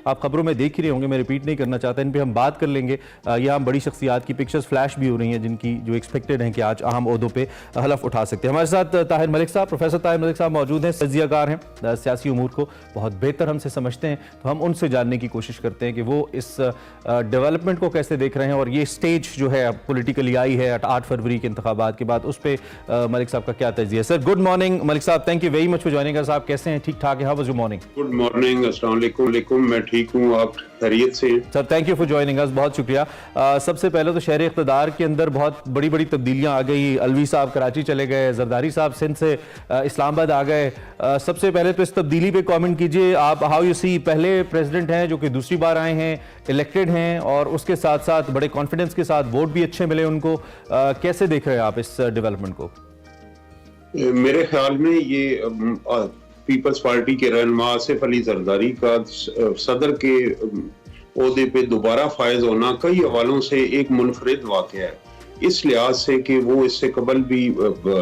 आप खबरों में देख ही रहे होंगे, मैं रिपीट नहीं करना चाहता, इन पे हम बात कर लेंगे। यहाँ बड़ी शख्सियात की पिक्चर्स फ्लैश भी हो रही हैं जिनकी जो एक्सपेक्टेड हैं कि आज अहम ओहदों पे हलफ उठा सकते हैं। हमारे साथ ताहिर मलिक साहब, प्रोफेसर ताहिर मलिक साहब मौजूद हैं, तज्ज़ियाकार हैं, सियासी उमूर को बहुत बेहतर हमसे समझते हैं, तो हम उनसे जानने की कोशिश करते हैं कि वो इस डेवलपमेंट को कैसे देख रहे हैं और ये स्टेज जो है पॉलिटिकली आई है 8 फरवरी के इंतखाबात के बाद, उस पर मलिक साहब का क्या तज्ज़िया है। सर गुड मॉर्निंग मलिक साहब, thank you very much for joining us. आप कैसे हैं? ठीक ठाक है? How was your morning? Good morning, अस्सलाम वालेकुम। मैं ठीक हूँ, आप खैरियत से? Sir thank you for joining us, बहुत शुक्रिया। सबसे पहले तो शहर इक़्तिदार के अंदर बहुत बड़ी बड़ी तब्दीलियां आ गई। अलवी साहब कराची चले गए, जरदारी साहब सिंध से इस्लामाबाद आ गए। सबसे पहले तो इस तब्दीली पे कमेंट कीजिए आप, हाउ यू सी, पहले प्रेसिडेंट हैं जो कि दूसरी बार आए हैं, इलेक्टेड हैं और उसके साथ साथ बड़े कॉन्फिडेंस के साथ वोट भी अच्छे मिले उनको, कैसे देख रहे हैं आप इस डेवलपमेंट को? मेरे ख्याल में ये पीपल्स पार्टी के रहनुमा आसिफ अली जरदारी का सदर के ओहदे पे दोबारा फायज होना कई हवालों से एक मुनफरिद वाक़या है, इस लिहाज से कि वो इससे कबल भी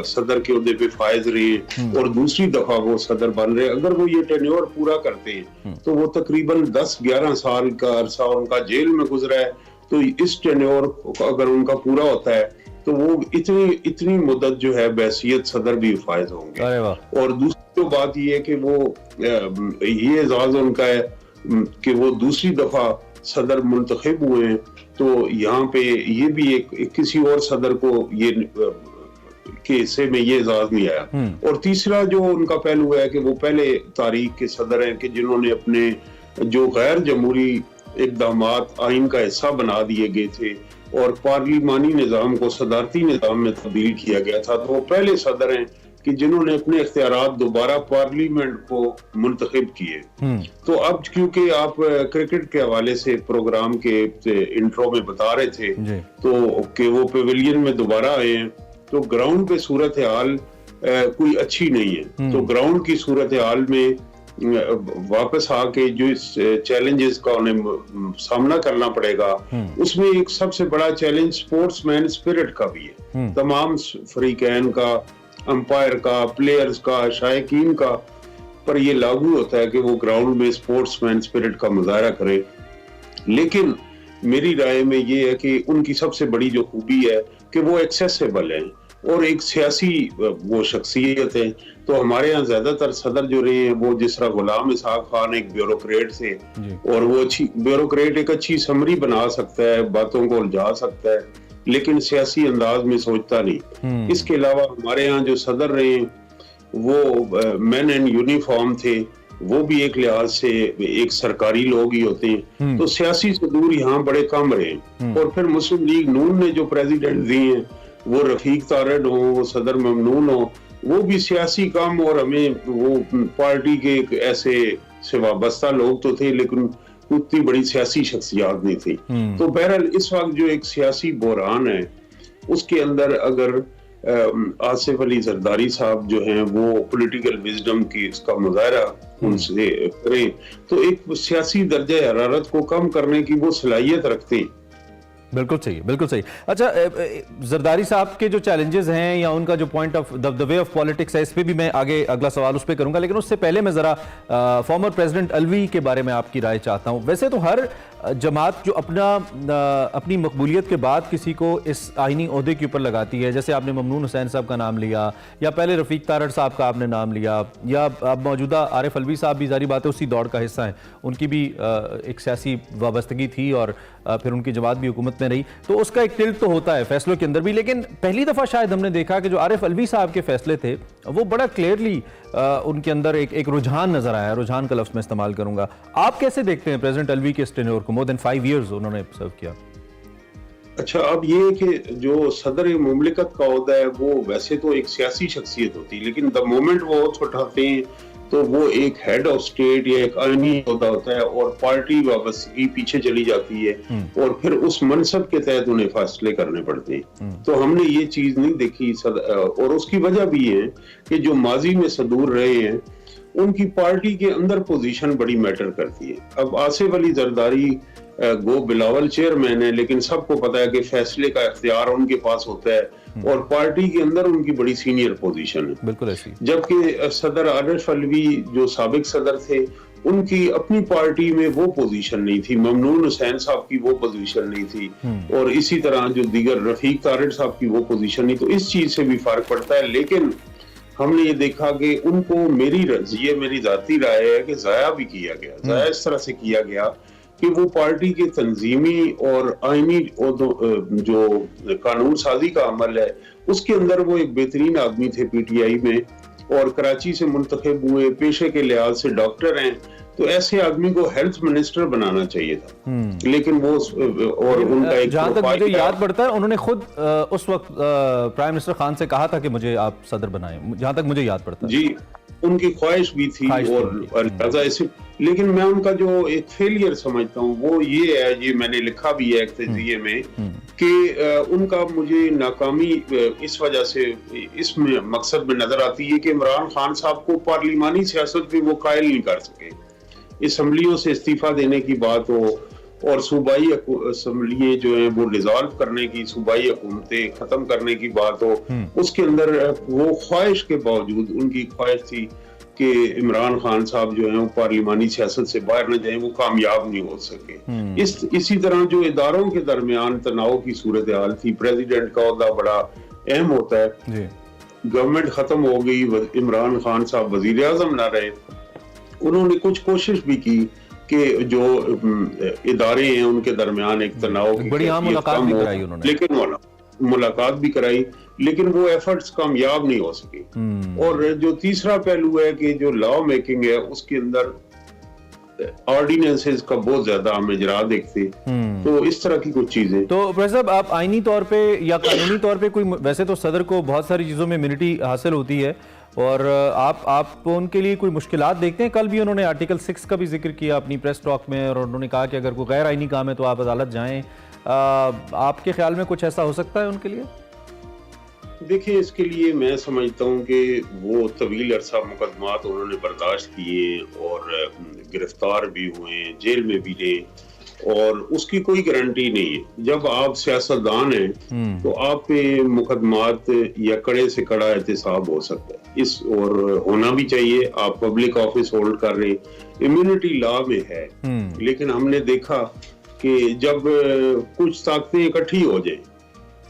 सदर के ओहदे पे फायज रहे और दूसरी दफा वो सदर बन रहे। अगर वो ये टेन्योर पूरा करते हैं तो वो तकरीबन 10-11 साल का अरसा उनका जेल में गुजरा है, तो इस टेन्योर अगर उनका पूरा होता है तो वो इतनी मुद्दत जो है बैसियत सदर भी फायज होंगे। और दूसरी तो बात ये है कि वो ये एजाज उनका है कि वो दूसरी दफा सदर मुंतखब हुए हैं, तो यहाँ पे ये भी एक किसी और सदर को ये के हिस्से में ये एजाज नहीं आया। और तीसरा जो उनका पहलू है कि वो पहले तारीख के सदर हैं कि जिन्होंने अपने जो गैर जमहूरी इक़दामात आइन का हिस्सा बना दिए गए थे और पार्लिमानी निज़ाम को सदारती निज़ाम में तब्दील किया गया था, तो वो पहले सदर हैं कि जिन्होंने अपने इख्तियारात दोबारा पार्लियामेंट को मुंतखब किए। तो अब क्योंकि आप क्रिकेट के हवाले से प्रोग्राम के इंट्रो में बता रहे थे तो कि वो पेविलियन में दोबारा आए हैं, तो ग्राउंड पे सूरत हाल कोई अच्छी नहीं है। तो ग्राउंड की सूरत हाल में वापस आके जो इस चैलेंजेस का उन्हें सामना करना पड़ेगा, उसमें एक सबसे बड़ा चैलेंज स्पोर्ट्समैन स्पिरिट का भी है। तमाम फरीकैन का, अंपायर का, प्लेयर्स का, शायकीन का पर ये लागू होता है कि वो ग्राउंड में स्पोर्ट्समैन स्पिरिट का मुजाहरा करे। लेकिन मेरी राय में ये है कि उनकी सबसे बड़ी जो खूबी है कि वो एक्सेसिबल है और एक सियासी वो शख्सियत है। तो हमारे यहाँ ज्यादातर सदर जो रहे हैं वो जिस तरह गुलाम इसहाक खान एक ब्यूरोक्रेट थे और वो अच्छी ब्यूरोक्रेट एक अच्छी समरी बना सकता है, बातों को उलझा सकता है, लेकिन सियासी अंदाज में सोचता नहीं। इसके अलावा हमारे यहाँ जो सदर रहे वो मैन इन यूनिफॉर्म थे, वो भी एक लिहाज से एक सरकारी लोग ही होते हैं, तो सियासी सदूर यहाँ बड़े कम रहे। और फिर मुस्लिम लीग नून ने जो प्रेसिडेंट दिए हैं वो रफीक तारड़ हो, वो सदर ममनून हो, वो भी सियासी काम और हमें वो पार्टी के एक ऐसे से वाबस्ता लोग तो थे लेकिन उतनी बड़ी सियासी शख्सियात नहीं थी। तो बहरहाल इस वक्त जो एक सियासी बहरान है उसके अंदर अगर आसिफ अली जरदारी साहब जो हैं वो पॉलिटिकल विजडम की इसका मुजाहरा उनसे करें तो एक सियासी दर्जा हरारत को कम करने की वो सलाहियत रखते हैं। बिल्कुल सही, बिल्कुल सही। अच्छा, जरदारी साहब के जो चैलेंजेस हैं या उनका जो point of the way of politics है, इस पे भी मैं आगे अगला सवाल उस पे करूंगा, लेकिन उससे पहले मैं जरा फॉर्मर प्रेसिडेंट अलवी के बारे में आपकी राय चाहता हूं। वैसे तो हर जमात जो अपनी मकबूलियत के बाद किसी को इस आइनी ओहदे के ऊपर लगाती है, जैसे आपने ममनून हुसैन साहब का नाम लिया या पहले रफीक तारड़ साहब का आपने नाम लिया या अब मौजूदा आरिफ अलवी साहब भी जारी बात है उसी दौड़ का हिस्सा हैं, उनकी भी एक सियासी वाबस्तगी थी और फिर उनकी जमात भी हुकूमत में रही, तो उसका एक टिल्ट तो होता है फैसलों के अंदर भी। लेकिन पहली दफ़ा शायद हमने देखा कि जो आरिफ अलवी साहब के फैसले थे वो बड़ा क्लियरली उनके अंदर एक रुझान नजर आया। रुझान का लफ्ज़ मैं इस्तेमाल करूंगा। आप कैसे देखते हैं प्रेसिडेंट अलवी के इस टेन्योर को? मोर देन 5 years उन्होंने सर्व किया। अच्छा, अब ये कि जो सदर मुमलिकत का ओहदा है वो वैसे तो एक सियासी शख्सियत होती है, लेकिन द मोमेंट वो उठाते हैं तो वो एक हेड ऑफ स्टेट या एक आईनी ओहदा होता है और पार्टी वाबस्तगी पीछे चली जाती है और फिर उस मनसब के तहत उन्हें फैसले करने पड़ते हैं। तो हमने ये चीज नहीं देखी और उसकी वजह भी है कि जो माजी में सदूर रहे हैं उनकी पार्टी के अंदर पोजीशन बड़ी मैटर करती है। अब आसिफ अली जरदारी गो बिलावल चेयरमैन है, लेकिन सबको पता है कि फैसले का इख्तियार उनके पास होता है और पार्टी के अंदर उनकी बड़ी सीनियर पोजीशन है। बिल्कुल ऐसी। जबकि सदर आरिफ अलवी जो साबिक सदर थे उनकी अपनी पार्टी में वो पोजीशन नहीं थी, ममनून हुसैन साहब की वो पोजीशन नहीं थी, और इसी तरह जो दीगर रफीक तारिड़ साहब की वो पोजीशन नहीं, तो इस चीज से भी फर्क पड़ता है। लेकिन हमने ये देखा कि उनको मेरी जाती राय है कि जाया भी किया गया, जाया इस तरह से किया गया कि वो पार्टी के तंजीमी और आईनी जो कानून साजी का अमल है उसके अंदर वो एक बेहतरीन आदमी थे पीटीआई में, और कराची से मुंतखब हुए, पेशे के लिहाज से डॉक्टर हैं, तो ऐसे आदमी को हेल्थ मिनिस्टर बनाना चाहिए था। लेकिन वो और उनका एक जहां तक मुझे याद पड़ता है उन्होंने खुद उस वक्त प्राइम मिनिस्टर खान से कहा था कि मुझे आप सदर बनाएं, जहां तक मुझे याद पड़ता है। जी, उनकी ख्वाहिश भी थी और लिहाजा ऐसे, लेकिन मैं उनका जो एक फेलियर समझता हूँ वो ये है, ये मैंने लिखा भी है एक तज़किये में कि उनका मुझे नाकामी इस वजह से इसमें मकसद में नजर आती है कि इमरान खान साहब को पार्लिमानी सियासत में वो कायल नहीं कर सके। असम्बलियों से इस्तीफा देने की बात हो और सूबाई असम्बली जो है वो डिसॉल्व करने की, सूबाई हुकूमतें खत्म करने की बात हो, उसके अंदर वो ख्वाहिश के बावजूद उनकी ख्वाहिश थी कि इमरान खान साहब जो है वो पार्लिमानी सियासत से बाहर न जाए, वो कामयाब नहीं हो सके। इसी तरह जो इदारों के दरमियान तनाव की सूरत हाल थी, प्रेसिडेंट का ओहदा बड़ा अहम होता है, गवर्नमेंट खत्म हो गई, इमरान खान साहब वजीर आजम ना रहे, उन्होंने कुछ कोशिश भी की कि जो इदारे हैं उनके दरमियान एक तनाव की बड़ी आम मुलाकात भी कराई उन्होंने, लेकिन मुलाकात भी कराई, लेकिन वो एफर्ट्स कामयाब नहीं हो सके। और जो तीसरा पहलू है कि जो लॉ मेकिंग है उसके अंदर ऑर्डिनेंसेस का बहुत ज्यादा हम इजरा देखते, तो इस तरह की कुछ चीजें। तो प्रोफेसर साहब, आप आईनी तौर पे या कानूनी तौर पे कोई, वैसे तो सदर को बहुत सारी चीजों में इम्यूनिटी हासिल होती है और आप उनके लिए कोई मुश्किलात देखते हैं? कल भी उन्होंने आर्टिकल 6 का भी जिक्र किया अपनी प्रेस टॉक में और उन्होंने कहा कि अगर कोई गैर आईनी काम है तो आप अदालत जाएं। आपके ख्याल में कुछ ऐसा हो सकता है उनके लिए? देखिए, इसके लिए मैं समझता हूँ कि वो तवील अरसा मुकदमात उन्होंने बर्दाश्त किए और गिरफ्तार भी हुए, जेल में भी रहे, और उसकी कोई गारंटी नहीं है। जब आप सियासतदान हैं तो आप पे मुकदमात या कड़े से कड़ा एहतसाब हो सकता है, इस और होना भी चाहिए। आप पब्लिक ऑफिस होल्ड कर रहे, इम्यूनिटी लॉ में है, लेकिन हमने देखा कि जब कुछ ताकतें इकट्ठी हो जाए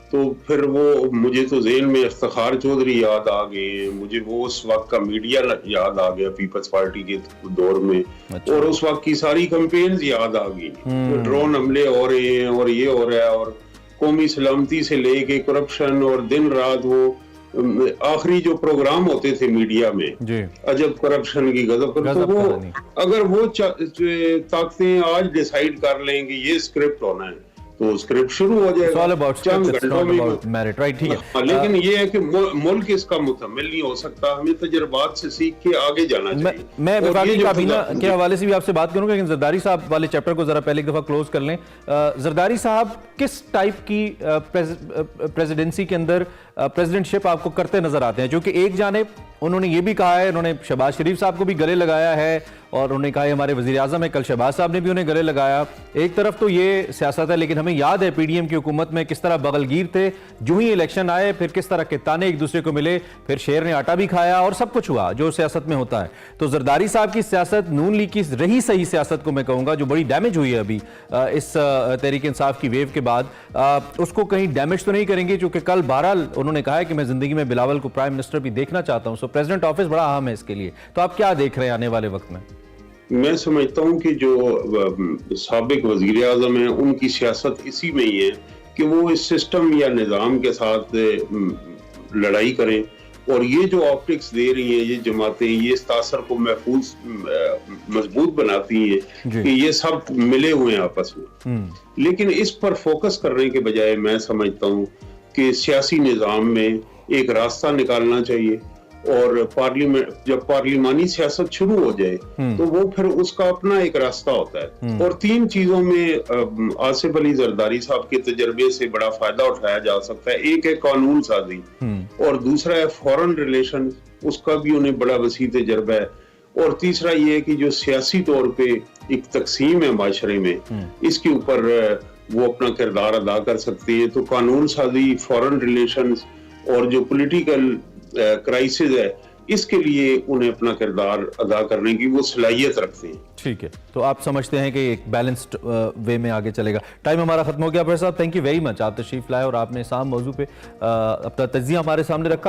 तो फिर वो, मुझे तो ज़हन में इफ्तिखार चौधरी याद आ गए, मुझे वो उस वक्त का मीडिया याद आ गया पीपल्स पार्टी के दौर में। अच्छा। और उस वक्त की सारी कैंपेन्स याद आ गई, तो ड्रोन हमले हो रहे हैं और ये हो रहा है, और कौमी सलामती से लेके करप्शन, और दिन रात वो आखिरी जो प्रोग्राम होते थे मीडिया में, अजब करप्शन की गजब, तो वो अगर वो ताकतें आज डिसाइड कर लेंगे ये स्क्रिप्ट होना है तो स्क्रिप्ट शुरू हो जाएगा चंद घंटों में, राइट, ठीक है। लेकिन ये है कि मुल्क इसका मुकम्मल नहीं हो सकता, हमें तजुर्बात से सीख के आगे जाना चाहिए। मैं वफाकी काबीना के हवाले से भी आपसे बात करूंगा, लेकिन जरदारी साहब वाले चैप्टर को जरा पहले एक दफा क्लोज कर लें। जरदारी साहब किस टाइप की प्रेसिडेंसी के अंदर प्रेसिडेंटशिप आपको करते नजर आते हैं? क्योंकि एक जानिब उन्होंने ये भी कहा है, उन्होंने शहबाज शरीफ साहब को भी गले लगाया है और उन्होंने कहा हमारे वजीर आजम है, कल शहबाज साहब ने भी उन्हें गले लगाया। एक तरफ तो ये सियासत है, लेकिन हमें याद है पीडीएम की हुकूमत में किस तरह बगलगीर थे, जो ही इलेक्शन आए फिर किस तरह के ताने एक दूसरे को मिले, फिर शेर ने आटा भी खाया और सब कुछ हुआ जो सियासत में होता है। तो जरदारी साहब की सियासत, नून लीग की रही सही सियासत को मैं कहूँगा, जो बड़ी डैमेज हुई है अभी इस तहरीक इंसाफ की वेव के बाद, उसको कहीं डैमेज तो नहीं करेंगे? क्योंकि कल बहरहाल उन्होंने कहा है कि मैं जिंदगी में बिलावल को प्राइम मिनिस्टर भी देखना चाहता हूँ, सो प्रेसिडेंट ऑफिस बड़ा अहम है इसके लिए। तो आप क्या देख रहे हैं आने वाले वक्त में? मैं समझता हूँ कि जो साबिक वजीर आजम है उनकी सियासत इसी में ही है कि वो इस सिस्टम या निज़ाम के साथ लड़ाई करें, और ये जो ऑप्टिक्स दे रही हैं ये जमातें, ये इस तासर को महफूज मजबूत बनाती हैं कि ये सब मिले हुए हैं आपस में। लेकिन इस पर फोकस करने के बजाय मैं समझता हूँ कि सियासी निज़ाम में एक रास्ता निकालना चाहिए, और पार्लियामेंट जब पार्लिमानी सियासत शुरू हो जाए तो वो फिर उसका अपना एक रास्ता होता है। और तीन चीजों में आसिफ अली जरदारी साहब के तजर्बे से बड़ा फायदा उठाया जा सकता है। एक है कानून साजी, और दूसरा है फॉरेन रिलेशन, उसका भी उन्हें बड़ा वसी तजर्बा है, और तीसरा ये है कि जो सियासी तौर पे एक तकसीम है माशरे में, इसके ऊपर वो अपना किरदार अदा कर सकते हैं। तो कानून साजी, फॉरेन रिलेशन और जो पॉलिटिकल क्राइसिस है, इसके लिए उन्हें अपना किरदार अदा करने की वो सलाहियत रखते हैं। ठीक है, तो आप समझते हैं कि एक बैलेंस्ड वे में आगे चलेगा। टाइम हमारा खत्म हो गया। भाई साहब, थैंक यू वेरी मच, आप तशरीफ लाए और आपने इस आम मौजू पे अपना तज्जिया हमारे सामने रखा।